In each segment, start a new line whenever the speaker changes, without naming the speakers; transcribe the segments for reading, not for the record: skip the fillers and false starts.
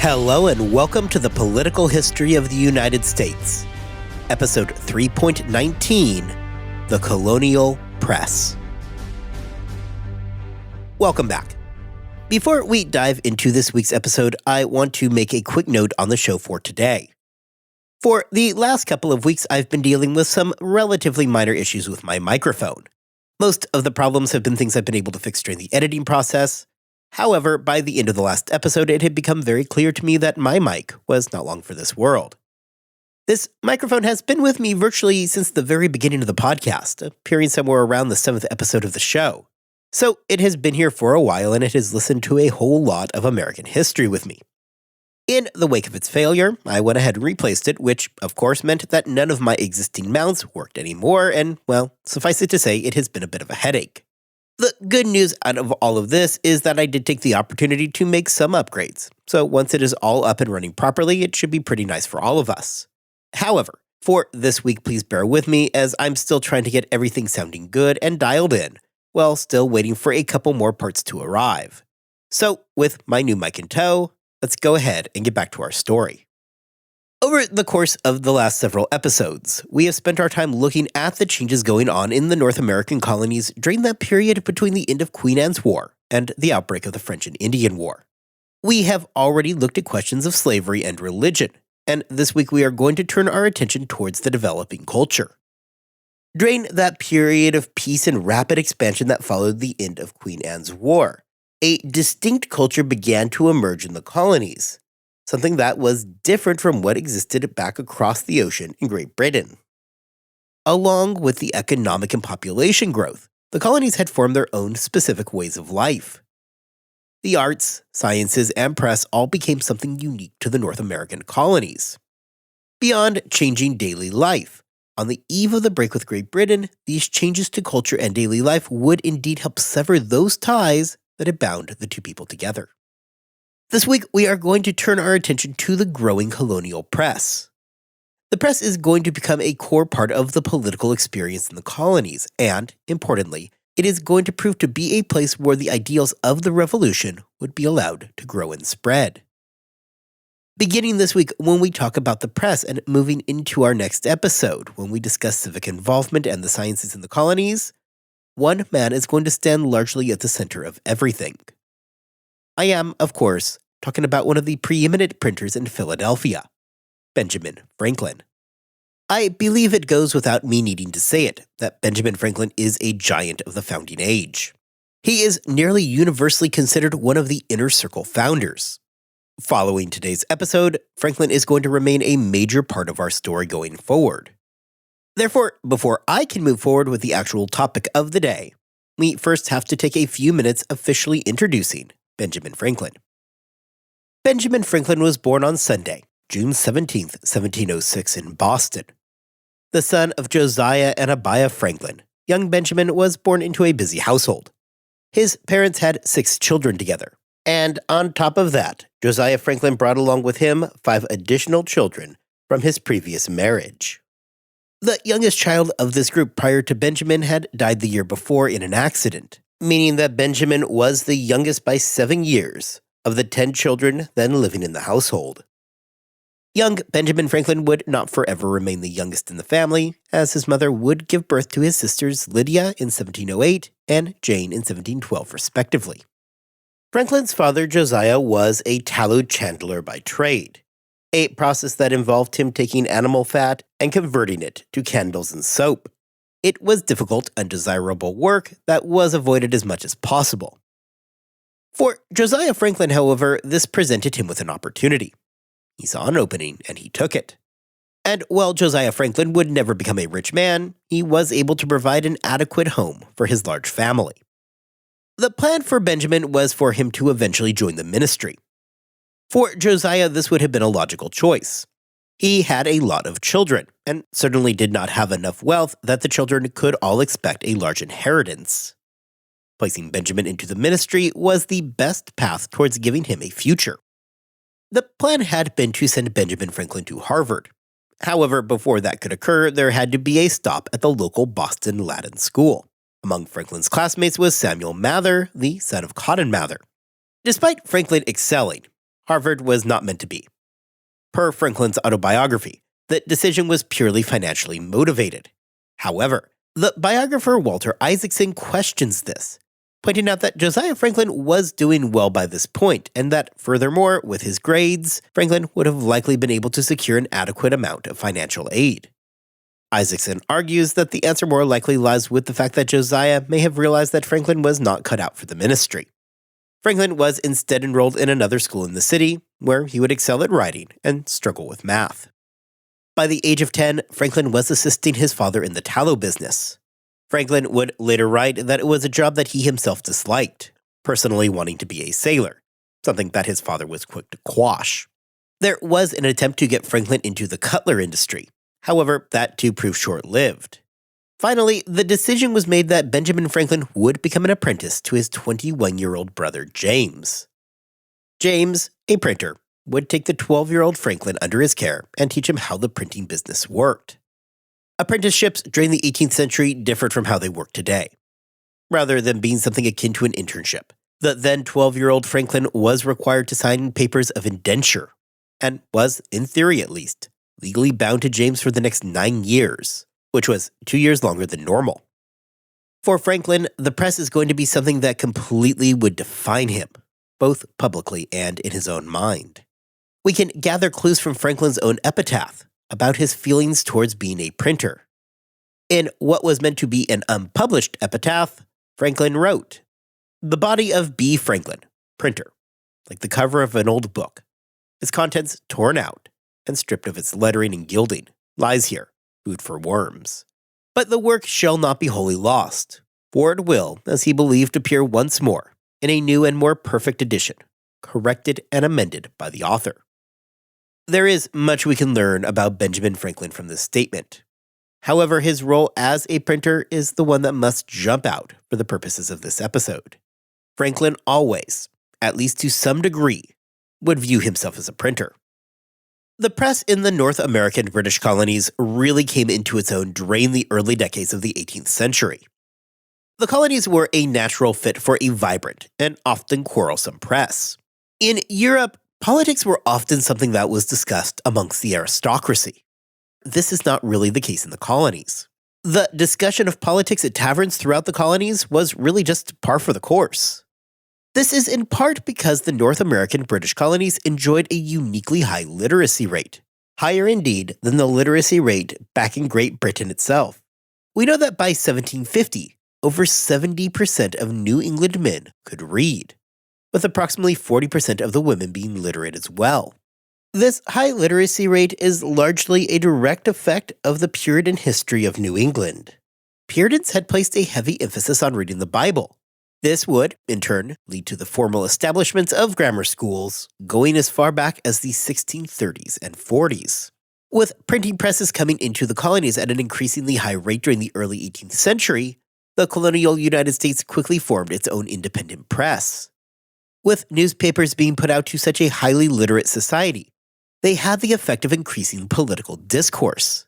Hello and welcome to the Political History of the United States, Episode 3.19, The Colonial Press. Welcome back. Before we dive into this week's episode, I want to make a quick note on the show for today. For the last couple of weeks, I've been dealing with some relatively minor issues with my microphone. Most of the problems have been things I've been able to fix during the editing process. However, by the end of the last episode, it had become very clear to me that my mic was not long for this world. This microphone has been with me virtually since the very beginning of the podcast, appearing somewhere around the 7th episode of the show. So it has been here for a while and it has listened to a whole lot of American history with me. In the wake of its failure, I went ahead and replaced it, which of course meant that none of my existing mounts worked anymore, and well, suffice it to say, it has been a bit of a headache. The good news out of all of this is that I did take the opportunity to make some upgrades, so once it is all up and running properly, it should be pretty nice for all of us. However, for this week, please bear with me as I'm still trying to get everything sounding good and dialed in, while still waiting for a couple more parts to arrive. So, with my new mic in tow, let's go ahead and get back to our story. Over the course of the last several episodes, we have spent our time looking at the changes going on in the North American colonies during that period between the end of Queen Anne's War and the outbreak of the French and Indian War. We have already looked at questions of slavery and religion, and this week we are going to turn our attention towards the developing culture. During that period of peace and rapid expansion that followed the end of Queen Anne's War, a distinct culture began to emerge in the colonies, something that was different from what existed back across the ocean in Great Britain. Along with the economic and population growth, the colonies had formed their own specific ways of life. The arts, sciences, and press all became something unique to the North American colonies. Beyond changing daily life, on the eve of the break with Great Britain, these changes to culture and daily life would indeed help sever those ties that had bound the two people together. This week, we are going to turn our attention to the growing colonial press. The press is going to become a core part of the political experience in the colonies, and, importantly, it is going to prove to be a place where the ideals of the revolution would be allowed to grow and spread. Beginning this week, when we talk about the press and moving into our next episode, when we discuss civic involvement and the sciences in the colonies, one man is going to stand largely at the center of everything. I am, of course, talking about one of the preeminent printers in Philadelphia, Benjamin Franklin. I believe it goes without me needing to say it, that Benjamin Franklin is a giant of the founding age. He is nearly universally considered one of the inner circle founders. Following today's episode, Franklin is going to remain a major part of our story going forward. Therefore, before I can move forward with the actual topic of the day, we first have to take a few minutes officially introducing Benjamin Franklin. Benjamin Franklin was born on Sunday, June 17, 1706 in Boston. The son of Josiah and Abiah Franklin, young Benjamin was born into a busy household. His parents had 6 children together, and on top of that, Josiah Franklin brought along with him 5 additional children from his previous marriage. The youngest child of this group prior to Benjamin had died the year before in an accident, meaning that Benjamin was the youngest by 7 years of the 10 children then living in the household. Young Benjamin Franklin would not forever remain the youngest in the family, as his mother would give birth to his sisters Lydia in 1708 and Jane in 1712 respectively. Franklin's father Josiah was a tallow chandler by trade, a process that involved him taking animal fat and converting it to candles and soap. It was difficult, undesirable work that was avoided as much as possible. For Josiah Franklin, however, this presented him with an opportunity. He saw an opening, and he took it. And while Josiah Franklin would never become a rich man, he was able to provide an adequate home for his large family. The plan for Benjamin was for him to eventually join the ministry. For Josiah, this would have been a logical choice. He had a lot of children, and certainly did not have enough wealth that the children could all expect a large inheritance. Placing Benjamin into the ministry was the best path towards giving him a future. The plan had been to send Benjamin Franklin to Harvard. However, before that could occur, there had to be a stop at the local Boston Latin School. Among Franklin's classmates was Samuel Mather, the son of Cotton Mather. Despite Franklin excelling, Harvard was not meant to be. Per Franklin's autobiography, the decision was purely financially motivated. However, the biographer Walter Isaacson questions this, pointing out that Josiah Franklin was doing well by this point, and that, furthermore, with his grades, Franklin would have likely been able to secure an adequate amount of financial aid. Isaacson argues that the answer more likely lies with the fact that Josiah may have realized that Franklin was not cut out for the ministry. Franklin was instead enrolled in another school in the city, where he would excel at writing and struggle with math. By the age of 10, Franklin was assisting his father in the tallow business. Franklin would later write that it was a job that he himself disliked, personally wanting to be a sailor, something that his father was quick to quash. There was an attempt to get Franklin into the cutler industry. However, that too proved short-lived. Finally, the decision was made that Benjamin Franklin would become an apprentice to his 21-year-old brother James. James, a printer, would take the 12-year-old Franklin under his care and teach him how the printing business worked. Apprenticeships during the 18th century differed from how they work today. Rather than being something akin to an internship, the then 12-year-old Franklin was required to sign papers of indenture, and was, in theory at least, legally bound to James for the next 9 years, which was 2 years longer than normal. For Franklin, the press is going to be something that completely would define him, both publicly and in his own mind. We can gather clues from Franklin's own epitaph about his feelings towards being a printer. In what was meant to be an unpublished epitaph, Franklin wrote, "The body of B. Franklin, printer, like the cover of an old book, its contents torn out and stripped of its lettering and gilding, lies here, food for worms. But the work shall not be wholly lost, for it will, as he believed, appear once more in a new and more perfect edition, corrected and amended by the author." There is much we can learn about Benjamin Franklin from this statement. However, his role as a printer is the one that must jump out for the purposes of this episode. Franklin always, at least to some degree, would view himself as a printer. The press in the North American British colonies really came into its own during the early decades of the 18th century. The colonies were a natural fit for a vibrant and often quarrelsome press. In Europe, politics were often something that was discussed amongst the aristocracy. This is not really the case in the colonies. The discussion of politics at taverns throughout the colonies was really just par for the course. This is in part because the North American British colonies enjoyed a uniquely high literacy rate, higher indeed than the literacy rate back in Great Britain itself. We know that by 1750, over 70% of New England men could read, with approximately 40% of the women being literate as well. This high literacy rate is largely a direct effect of the Puritan history of New England. Puritans had placed a heavy emphasis on reading the Bible. This would, in turn, lead to the formal establishments of grammar schools, going as far back as the 1630s and 40s. With printing presses coming into the colonies at an increasingly high rate during the early 18th century, the colonial United States quickly formed its own independent press. With newspapers being put out to such a highly literate society, they had the effect of increasing political discourse.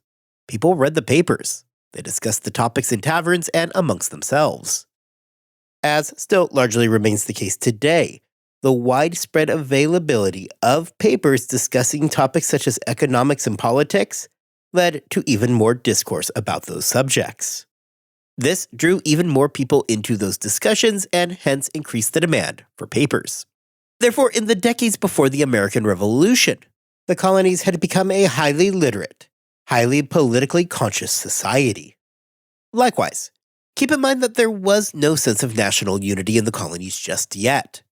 People read the papers. They discussed the topics in taverns and amongst themselves. As still largely remains the case today, the widespread availability of papers discussing topics such as economics and politics led to even more discourse about those subjects. This drew even more people into those discussions and hence increased the demand for papers. Therefore, in the decades before the American Revolution, the colonies had become a highly literate, highly politically conscious society. Likewise, keep in mind that there was no sense of national unity in the colonies just yet.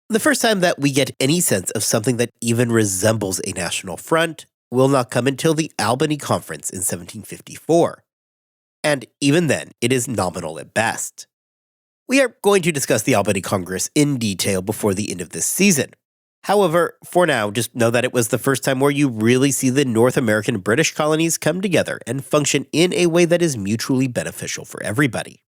The first time that we get any sense of something that even resembles a national front will not come until the Albany Conference in 1754. And even then, it is nominal at best. We are going to discuss the Albany Congress in detail before the end of this season. However, for now, just know that it was the first time where you really see the North American British colonies come together and function in a way that is mutually beneficial for everybody.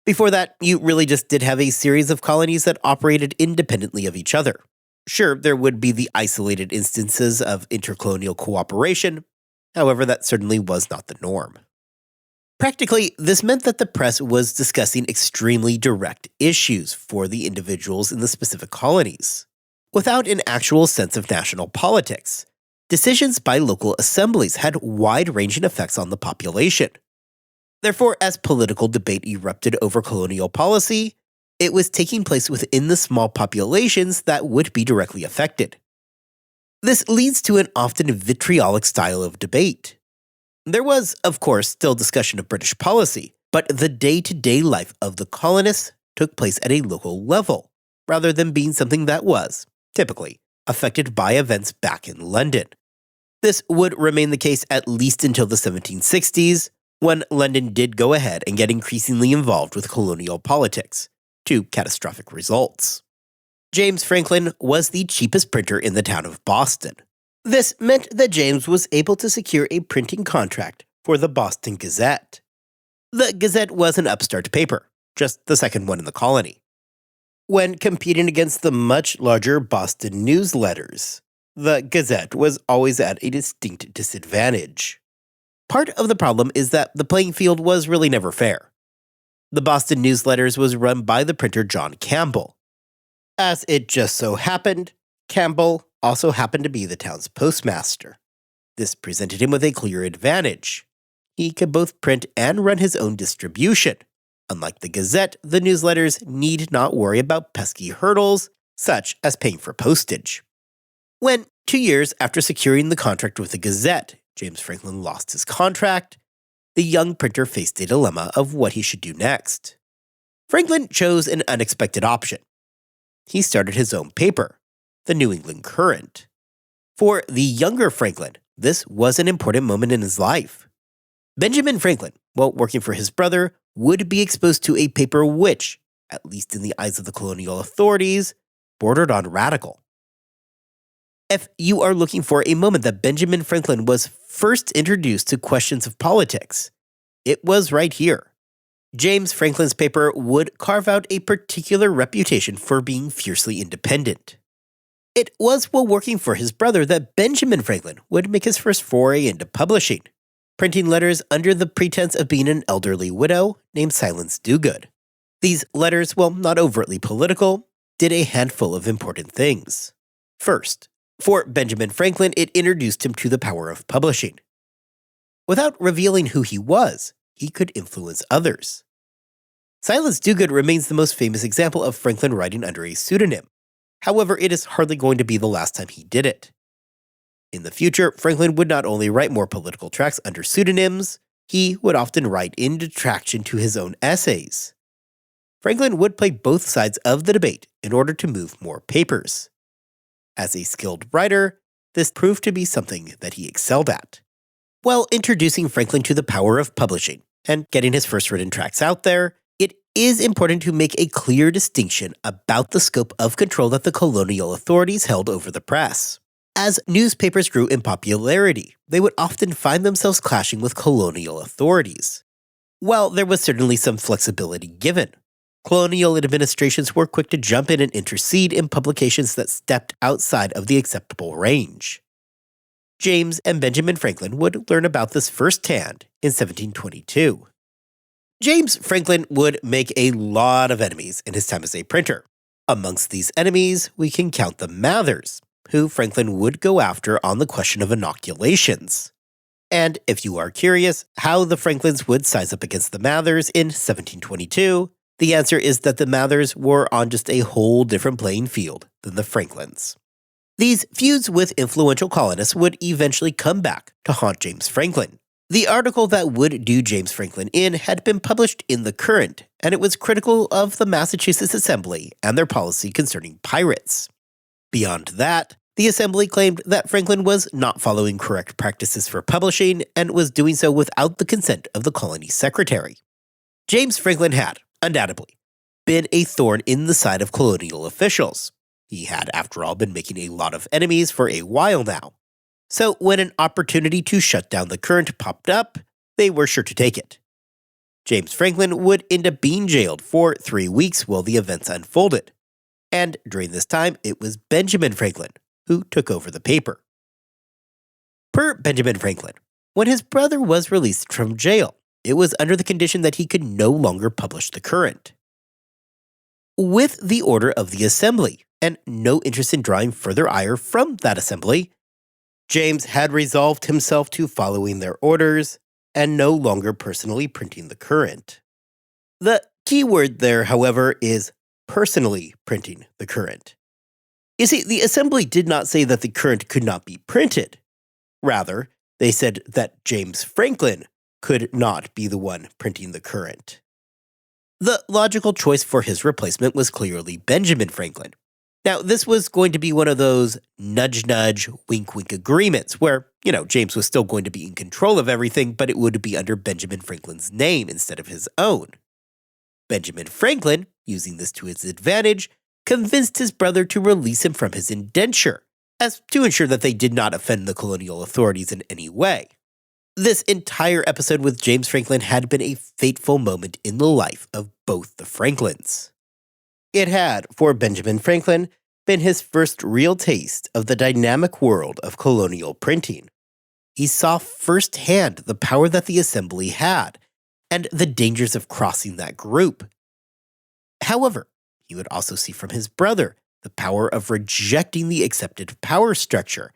Before that, you really just did have a series of colonies that operated independently of each other. Sure, there would be the isolated instances of intercolonial cooperation. However, that certainly was not the norm. Practically, this meant that the press was discussing extremely direct issues for the individuals in the specific colonies. Without an actual sense of national politics, decisions by local assemblies had wide-ranging effects on the population. Therefore, as political debate erupted over colonial policy, it was taking place within the small populations that would be directly affected. This leads to an often vitriolic style of debate. There was, of course, still discussion of British policy, but the day-to-day life of the colonists took place at a local level, rather than being something that was, typically, affected by events back in London. This would remain the case at least until the 1760s, when London did go ahead and get increasingly involved with colonial politics, to catastrophic results. James Franklin was the cheapest printer in the town of Boston. This meant that James was able to secure a printing contract for the Boston Gazette. The Gazette was an upstart paper, just the second one in the colony. When competing against the much larger Boston newsletters, the Gazette was always at a distinct disadvantage. Part of the problem is that the playing field was really never fair. The Boston newsletters was run by the printer John Campbell. As it just so happened, Campbell also happened to be the town's postmaster. This presented him with a clear advantage. He could both print and run his own distribution. Unlike the Gazette, the newsletters need not worry about pesky hurdles, such as paying for postage. When, 2 years after securing the contract with the Gazette, James Franklin lost his contract, the young printer faced a dilemma of what he should do next. Franklin chose an unexpected option. He started his own paper, the New England Courant. For the younger Franklin, this was an important moment in his life. Benjamin Franklin, while working for his brother, would be exposed to a paper which, at least in the eyes of the colonial authorities, bordered on radical. If you are looking for a moment that Benjamin Franklin was first introduced to questions of politics, it was right here. James Franklin's paper would carve out a particular reputation for being fiercely independent. It was while working for his brother that Benjamin Franklin would make his first foray into publishing, printing letters under the pretense of being an elderly widow named Silence Dogood. These letters, while not overtly political, did a handful of important things. First, for Benjamin Franklin, it introduced him to the power of publishing. Without revealing who he was, he could influence others. Silence Dogood remains the most famous example of Franklin writing under a pseudonym. However, it is hardly going to be the last time he did it. In the future, Franklin would not only write more political tracts under pseudonyms, he would often write in detraction to his own essays. Franklin would play both sides of the debate in order to move more papers. As a skilled writer, this proved to be something that he excelled at. While introducing Franklin to the power of publishing and getting his first written tracts out there, it is important to make a clear distinction about the scope of control that the colonial authorities held over the press. As newspapers grew in popularity, they would often find themselves clashing with colonial authorities. While there was certainly some flexibility given, colonial administrations were quick to jump in and intercede in publications that stepped outside of the acceptable range. James and Benjamin Franklin would learn about this firsthand in 1722. James Franklin would make a lot of enemies in his time as a printer. Amongst these enemies, we can count the Mathers, who Franklin would go after on the question of inoculations. And if you are curious how the Franklins would size up against the Mathers in 1722, the answer is that the Mathers were on just a whole different playing field than the Franklins. These feuds with influential colonists would eventually come back to haunt James Franklin. The article that would do James Franklin in had been published in the Courant, and it was critical of the Massachusetts Assembly and their policy concerning pirates. Beyond that, the Assembly claimed that Franklin was not following correct practices for publishing and was doing so without the consent of the colony secretary. James Franklin had, undoubtedly, been a thorn in the side of colonial officials. He had, after all, been making a lot of enemies for a while now. So when an opportunity to shut down the Courant popped up, they were sure to take it. James Franklin would end up being jailed for 3 weeks while the events unfolded. And during this time, it was Benjamin Franklin who took over the paper. Per Benjamin Franklin, when his brother was released from jail, it was under the condition that he could no longer publish the Courant. With the order of the Assembly, and no interest in drawing further ire from that assembly. James had resolved himself to following their orders and no longer personally printing the current. The key word there, however, is personally printing the current. You see, the assembly did not say that the current could not be printed. Rather, they said that James Franklin could not be the one printing the current. The logical choice for his replacement was clearly Benjamin Franklin. Now, this was going to be one of those nudge-nudge, wink-wink agreements where, James was still going to be in control of everything, but it would be under Benjamin Franklin's name instead of his own. Benjamin Franklin, using this to his advantage, convinced his brother to release him from his indenture, as to ensure that they did not offend the colonial authorities in any way. This entire episode with James Franklin had been a fateful moment in the life of both the Franklins. It had, for Benjamin Franklin, been his first real taste of the dynamic world of colonial printing. He saw firsthand the power that the assembly had, and the dangers of crossing that group. However, he would also see from his brother the power of rejecting the accepted power structure,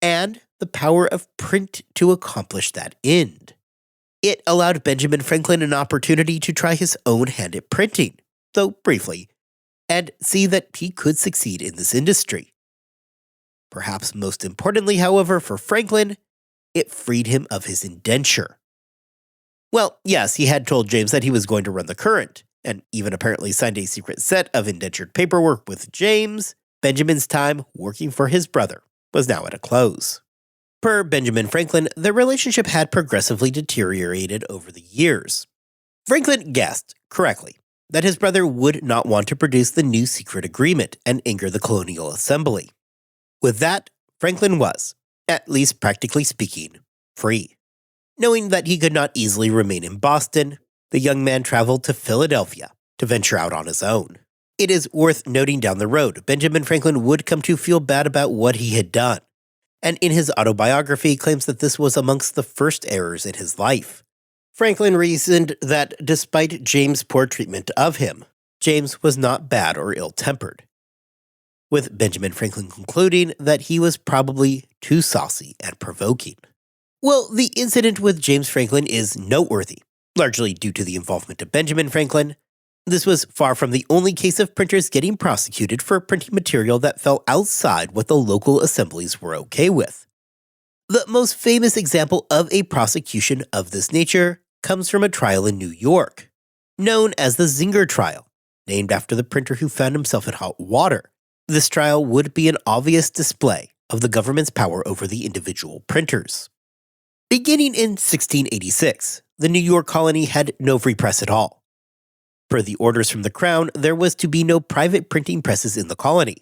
and the power of print to accomplish that end. It allowed Benjamin Franklin an opportunity to try his own hand at printing, though briefly, and see that he could succeed in this industry. Perhaps most importantly, however, for Franklin, it freed him of his indenture. Well, yes, he had told James that he was going to run the current, and even apparently signed a secret set of indentured paperwork with James. Benjamin's time working for his brother was now at a close. Per Benjamin Franklin, their relationship had progressively deteriorated over the years. Franklin guessed, correctly, that his brother would not want to produce the new secret agreement and anger the Colonial Assembly. With that, Franklin was, at least practically speaking, free. Knowing that he could not easily remain in Boston, the young man traveled to Philadelphia to venture out on his own. It is worth noting down the road, Benjamin Franklin would come to feel bad about what he had done, and in his autobiography claims that this was amongst the first errors in his life. Franklin reasoned that despite James' poor treatment of him, James was not bad or ill-tempered, with Benjamin Franklin concluding that he was probably too saucy and provoking. Well, the incident with James Franklin is noteworthy, largely due to the involvement of Benjamin Franklin. This was far from the only case of printers getting prosecuted for printing material that fell outside what the local assemblies were okay with. The most famous example of a prosecution of this nature comes from a trial in New York, known as the Zinger trial, named after the printer who found himself in hot water. This trial would be an obvious display of the government's power over the individual printers. Beginning in 1686, the New York colony had no free press at all. Per the orders from the Crown, there was to be no private printing presses in the colony.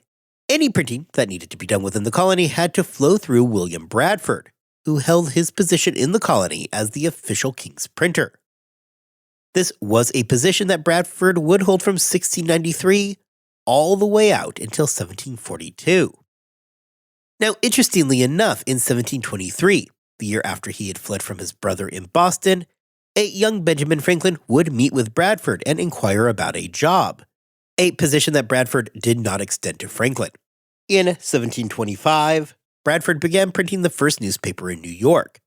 Any printing that needed to be done within the colony had to flow through William Bradford, who held his position in the colony as the official king's printer. This was a position that Bradford would hold from 1693 all the way out until 1742. Now, interestingly enough, in 1723, the year after he had fled from his brother in Boston, a young Benjamin Franklin would meet with Bradford and inquire about a job, a position that Bradford did not extend to Franklin. In 1725, Bradford began printing the first newspaper in New York,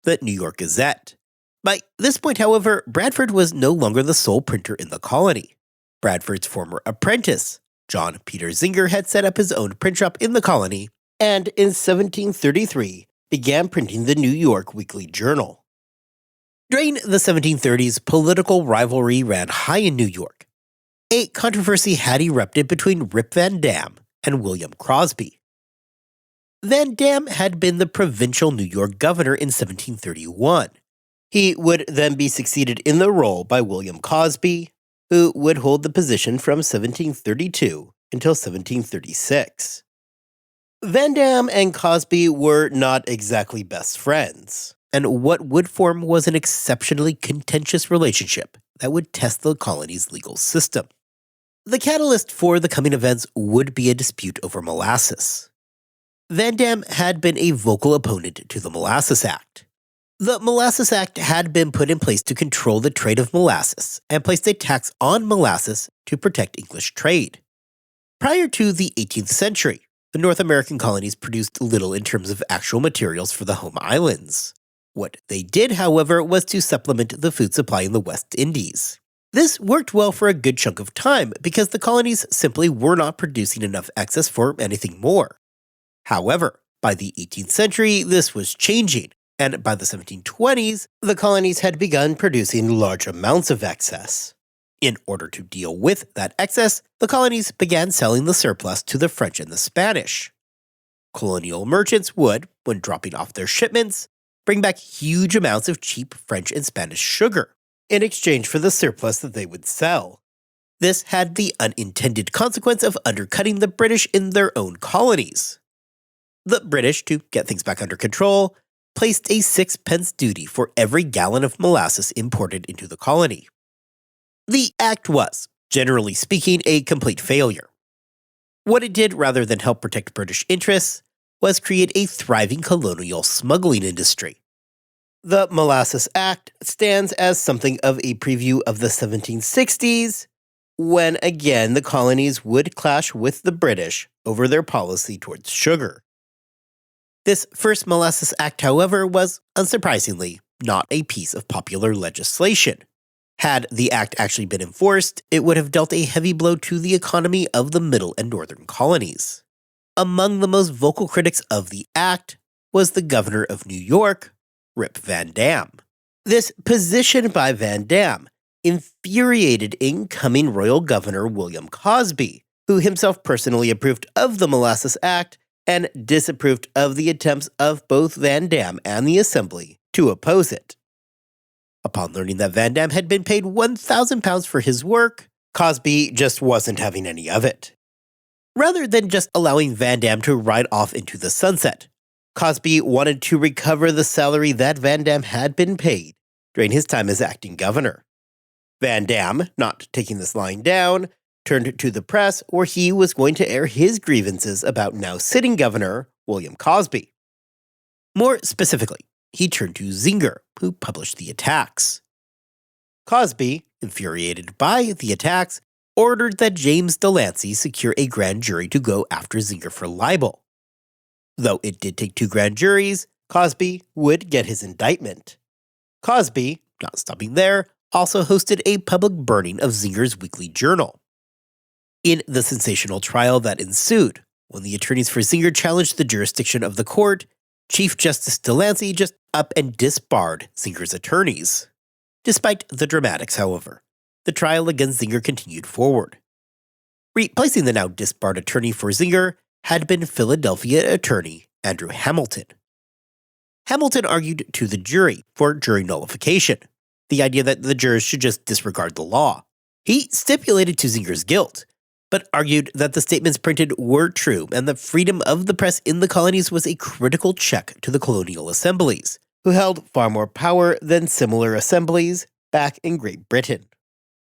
the New York Gazette. By this point, however, Bradford was no longer the sole printer in the colony. Bradford's former apprentice, John Peter Zinger, had set up his own print shop in the colony, and in 1733 began printing the New York Weekly Journal. During the 1730s, political rivalry ran high in New York. A controversy had erupted between Rip Van Dam and William Crosby. Van Dam had been the provincial New York governor in 1731. He would then be succeeded in the role by William Cosby, who would hold the position from 1732 until 1736. Van Dam and Cosby were not exactly best friends, and what would form was an exceptionally contentious relationship that would test the colony's legal system. The catalyst for the coming events would be a dispute over molasses. Van Dam had been a vocal opponent to the Molasses Act. The Molasses Act had been put in place to control the trade of molasses and placed a tax on molasses to protect English trade. Prior to the 18th century, the North American colonies produced little in terms of actual materials for the home islands. What they did, however, was to supplement the food supply in the West Indies. This worked well for a good chunk of time because the colonies simply were not producing enough excess for anything more. However, by the 18th century, this was changing, and by the 1720s, the colonies had begun producing large amounts of excess. In order to deal with that excess, the colonies began selling the surplus to the French and the Spanish. Colonial merchants would, when dropping off their shipments, bring back huge amounts of cheap French and Spanish sugar in exchange for the surplus that they would sell. This had the unintended consequence of undercutting the British in their own colonies. The British, to get things back under control, placed a 6-pence duty for every gallon of molasses imported into the colony. The act was, generally speaking, a complete failure. What it did, rather than help protect British interests, was create a thriving colonial smuggling industry. The Molasses Act stands as something of a preview of the 1760s, when again the colonies would clash with the British over their policy towards sugar. This first Molasses Act, however, was, unsurprisingly, not a piece of popular legislation. Had the act actually been enforced, it would have dealt a heavy blow to the economy of the middle and northern colonies. Among the most vocal critics of the act was the governor of New York, Rip Van Dam. This position by Van Dam infuriated incoming royal governor William Cosby, who himself personally approved of the Molasses Act and disapproved of the attempts of both Van Dam and the Assembly to oppose it. Upon learning that Van Dam had been paid £1,000 for his work, Cosby just wasn't having any of it. Rather than just allowing Van Dam to ride off into the sunset, Cosby wanted to recover the salary that Van Dam had been paid during his time as acting governor. Van Dam, not taking this lying down, turned to the press where he was going to air his grievances about now sitting governor William Cosby. More specifically, he turned to Zinger, who published the attacks. Cosby, infuriated by the attacks, ordered that James Delancey secure a grand jury to go after Zinger for libel. Though it did take 2 grand juries, Cosby would get his indictment. Cosby, not stopping there, also hosted a public burning of Zinger's weekly journal. In the sensational trial that ensued, when the attorneys for Zinger challenged the jurisdiction of the court, Chief Justice Delancey just up and disbarred Zinger's attorneys. Despite the dramatics, however, the trial against Zinger continued forward. Replacing the now disbarred attorney for Zinger had been Philadelphia attorney Andrew Hamilton. Hamilton argued to the jury for jury nullification, the idea that the jurors should just disregard the law. He stipulated to Zinger's guilt, but argued that the statements printed were true and that freedom of the press in the colonies was a critical check to the colonial assemblies, who held far more power than similar assemblies back in Great Britain.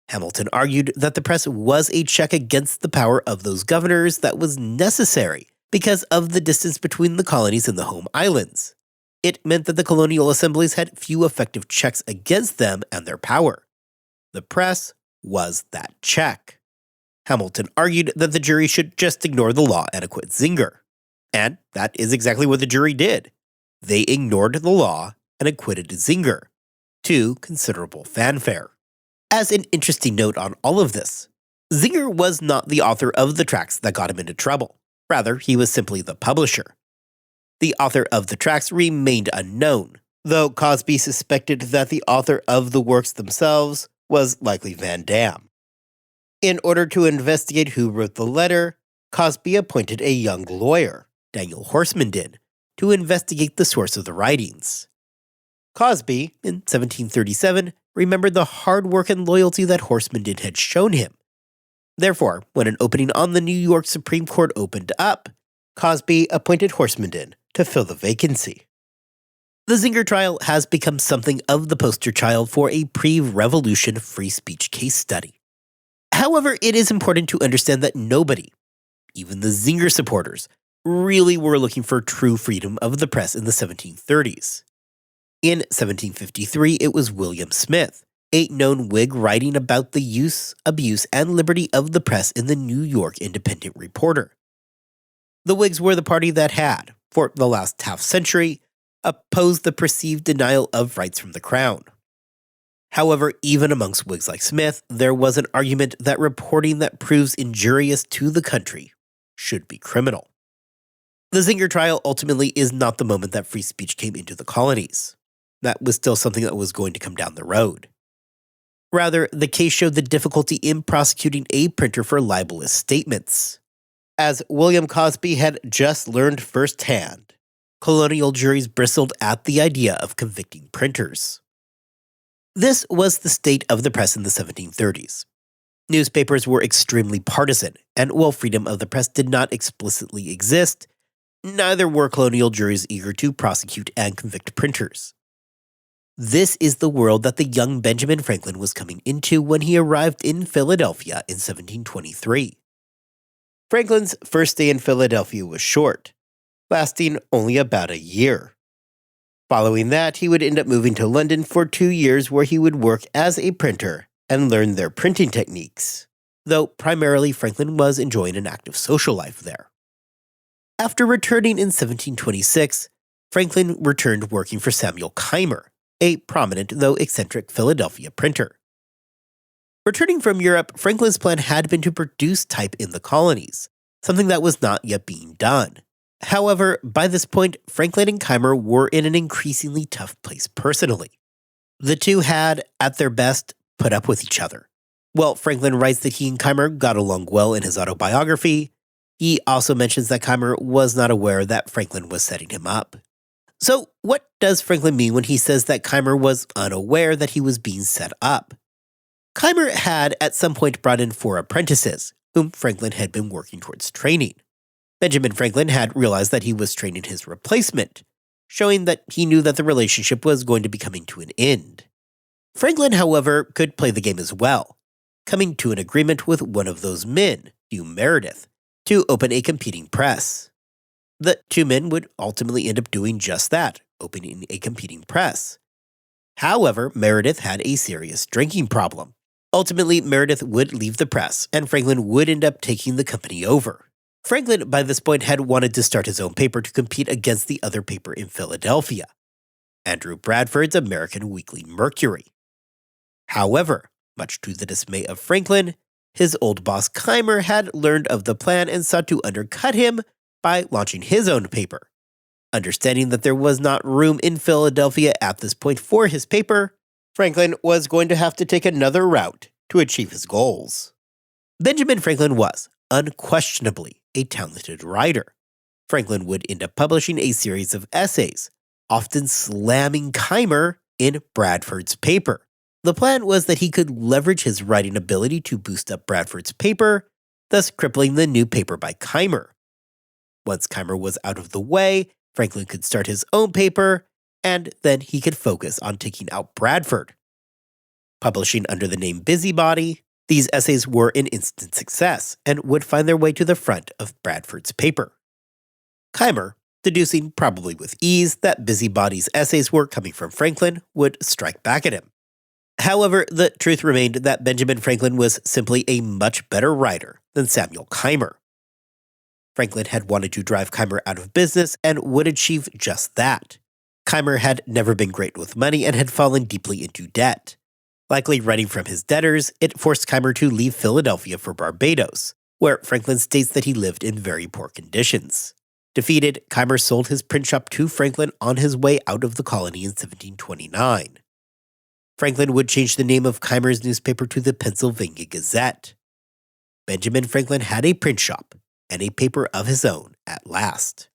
Hamilton argued that the press was a check against the power of those governors that was necessary because of the distance between the colonies and the home islands. It meant that the colonial assemblies had few effective checks against them and their power. The press was that check. Hamilton argued that the jury should just ignore the law and acquit Zinger. And that is exactly what the jury did. They ignored the law and acquitted Zinger, to considerable fanfare. As an interesting note on all of this, Zinger was not the author of the tracts that got him into trouble. Rather, he was simply the publisher. The author of the tracts remained unknown, though Cosby suspected that the author of the works themselves was likely Van Dam. In order to investigate who wrote the letter, Cosby appointed a young lawyer, Daniel Horsemenden, to investigate the source of the writings. Cosby, in 1737, remembered the hard work and loyalty that Horsemenden had shown him. Therefore, when an opening on the New York Supreme Court opened up, Cosby appointed Horsemenden to fill the vacancy. The Zinger trial has become something of the poster child for a pre-revolution free speech case study. However, it is important to understand that nobody, even the Zinger supporters, really were looking for true freedom of the press in the 1730s. In 1753, it was William Smith, a known Whig writing about the use, abuse, and liberty of the press in the New York Independent Reporter. The Whigs were the party that had, for the last half-century, opposed the perceived denial of rights from the crown. However, even amongst Whigs like Smith, there was an argument that reporting that proves injurious to the country should be criminal. The Zinger trial ultimately is not the moment that free speech came into the colonies. That was still something that was going to come down the road. Rather, the case showed the difficulty in prosecuting a printer for libelous statements. As William Cosby had just learned firsthand, colonial juries bristled at the idea of convicting printers. This was the state of the press in the 1730s. Newspapers were extremely partisan, and while freedom of the press did not explicitly exist, neither were colonial juries eager to prosecute and convict printers. This is the world that the young Benjamin Franklin was coming into when he arrived in Philadelphia in 1723. Franklin's first day in Philadelphia was short, lasting only about a year. Following that, he would end up moving to London for 2 years where he would work as a printer and learn their printing techniques, though primarily Franklin was enjoying an active social life there. After returning in 1726, Franklin returned working for Samuel Keimer, a prominent though eccentric Philadelphia printer. Returning from Europe, Franklin's plan had been to produce type in the colonies, something that was not yet being done. However, by this point, Franklin and Keimer were in an increasingly tough place personally. The two had, at their best, put up with each other. While Franklin writes that he and Keimer got along well in his autobiography, he also mentions that Keimer was not aware that Franklin was setting him up. So, what does Franklin mean when he says that Keimer was unaware that he was being set up? Keimer had at some point brought in 4 apprentices, whom Franklin had been working towards training. Benjamin Franklin had realized that he was training his replacement, showing that he knew that the relationship was going to be coming to an end. Franklin, however, could play the game as well, coming to an agreement with one of those men, Hugh Meredith, to open a competing press. The 2 men would ultimately end up doing just that, opening a competing press. However, Meredith had a serious drinking problem. Ultimately, Meredith would leave the press, and Franklin would end up taking the company over. Franklin, by this point, had wanted to start his own paper to compete against the other paper in Philadelphia, Andrew Bradford's American Weekly Mercury. However, much to the dismay of Franklin, his old boss Keimer had learned of the plan and sought to undercut him by launching his own paper. Understanding that there was not room in Philadelphia at this point for his paper, Franklin was going to have to take another route to achieve his goals. Benjamin Franklin was, unquestionably, a talented writer. Franklin would end up publishing a series of essays, often slamming Keimer in Bradford's paper. The plan was that he could leverage his writing ability to boost up Bradford's paper, thus crippling the new paper by Keimer. Once Keimer was out of the way, Franklin could start his own paper, and then he could focus on taking out Bradford. Publishing under the name Busybody, these essays were an instant success and would find their way to the front of Bradford's paper. Keimer, deducing probably with ease that Busybody's essays were coming from Franklin, would strike back at him. However, the truth remained that Benjamin Franklin was simply a much better writer than Samuel Keimer. Franklin had wanted to drive Keimer out of business and would achieve just that. Keimer had never been great with money and had fallen deeply into debt. Likely running from his debtors, it forced Keimer to leave Philadelphia for Barbados, where Franklin states that he lived in very poor conditions. Defeated, Keimer sold his print shop to Franklin on his way out of the colony in 1729. Franklin would change the name of Keimer's newspaper to the Pennsylvania Gazette. Benjamin Franklin had a print shop and a paper of his own at last.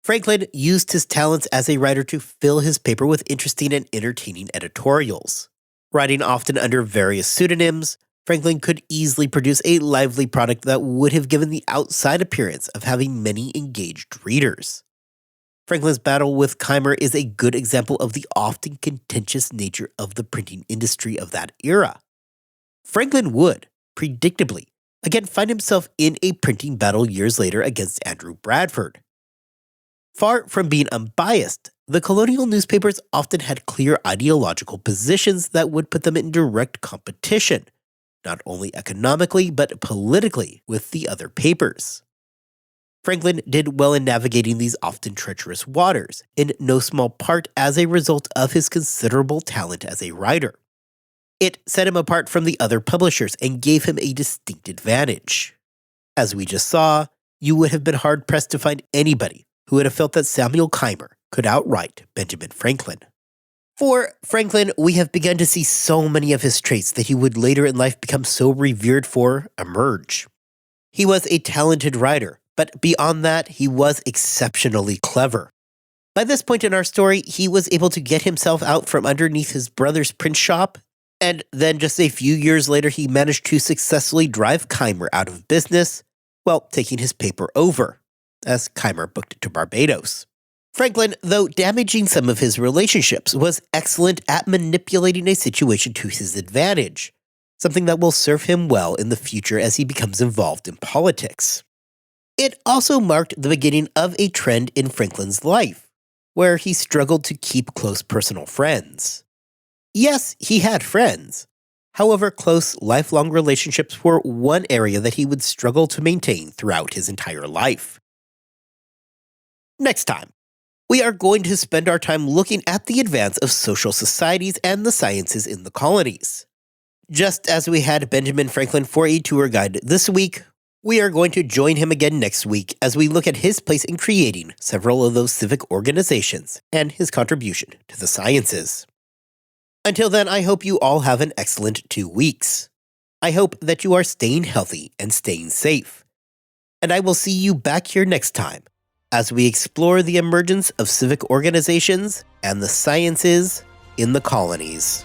Franklin used his talents as a writer to fill his paper with interesting and entertaining editorials. Writing often under various pseudonyms, Franklin could easily produce a lively product that would have given the outside appearance of having many engaged readers. Franklin's battle with Keimer is a good example of the often contentious nature of the printing industry of that era. Franklin would, predictably, again find himself in a printing battle years later against Andrew Bradford. Far from being unbiased, the colonial newspapers often had clear ideological positions that would put them in direct competition, not only economically but politically, with the other papers. Franklin did well in navigating these often treacherous waters, in no small part as a result of his considerable talent as a writer. It set him apart from the other publishers and gave him a distinct advantage. As we just saw, you would have been hard-pressed to find anybody who would have felt that Samuel Keimer could outwrite Benjamin Franklin. For Franklin, we have begun to see so many of his traits that he would later in life become so revered for emerge. He was a talented writer, but beyond that, he was exceptionally clever. By this point in our story, he was able to get himself out from underneath his brother's print shop, and then just a few years later he managed to successfully drive Keimer out of business, while taking his paper over, as Keimer booked to Barbados. Franklin, though damaging some of his relationships, was excellent at manipulating a situation to his advantage, something that will serve him well in the future as he becomes involved in politics. It also marked the beginning of a trend in Franklin's life, where he struggled to keep close personal friends. Yes, he had friends. However, close, lifelong relationships were one area that he would struggle to maintain throughout his entire life. Next time, we are going to spend our time looking at the advance of social societies and the sciences in the colonies. Just as we had Benjamin Franklin for a tour guide this week, we are going to join him again next week as we look at his place in creating several of those civic organizations and his contribution to the sciences. Until then, I hope you all have an excellent 2 weeks. I hope that you are staying healthy and staying safe. And I will see you back here next time as we explore the emergence of civic organizations and the sciences in the colonies.